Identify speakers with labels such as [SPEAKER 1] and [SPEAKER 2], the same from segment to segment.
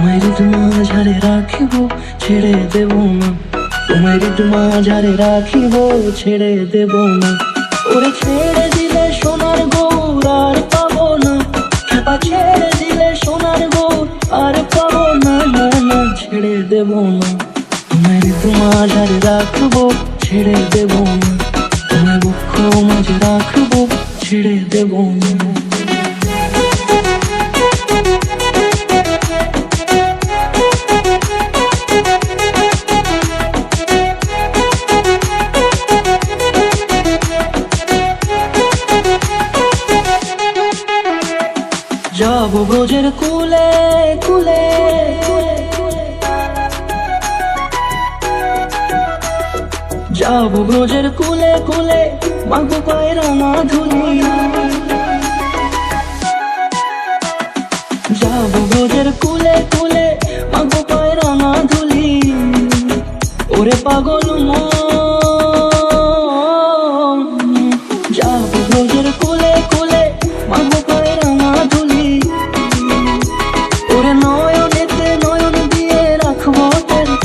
[SPEAKER 1] তোমায় মাঝারে রাখিব, ছেড়ে দেব না। তোমায় মাঝারে রাখিব, ছেড়ে দেব না। ওরে ছেড়ে দিলে সোনার গৌর আর পাবো না, খেপা ছেড়ে দিলে সোনার গৌর আর পাবো না, না না ছেড়ে দেব না। তোমায় মাঝারে রাখবো, ছেড়ে দেব না। তোমায় বক্ষ মাঝে রাখবো, ছেড়ে দেব না। যাবো ব্রজের কুলে কুলে, যাবো ব্রজের কুলে কুলে, মাগো পায়ের না ধুলি। যাবো ব্রজের কুলে কুলে, মাগো পায়ের না ধুলি। ওরে পাগল মন, যাবো ব্রজের কুলে কুলে, মাগো পায়ের না ধুলি। ওরে নয়নেতে নয়ন দিয়ে রাখবো তারে,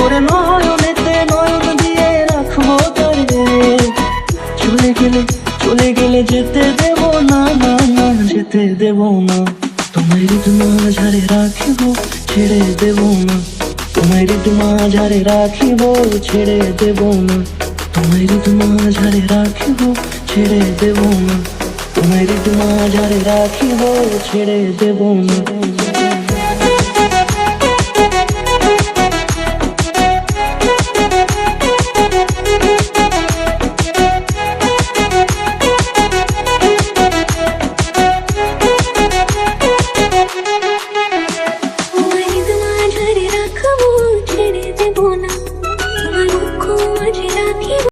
[SPEAKER 1] ওরে নয়নেতে নয়ন দিয়ে রাখবো তারে। চলে গেলে চলে গেলে যেতে দেব না, না না যেতে দেব না। তোমায় মাঝারে রাখিব, ছেড়ে দেব না। তোমায় মাঝারে রাখিব, ছেড়ে দেব না। তোমায় মাঝারে রাখিব, ছেড়ে দেব না। তোমায় মাঝারে রাখিব, ছেড়ে দেব না।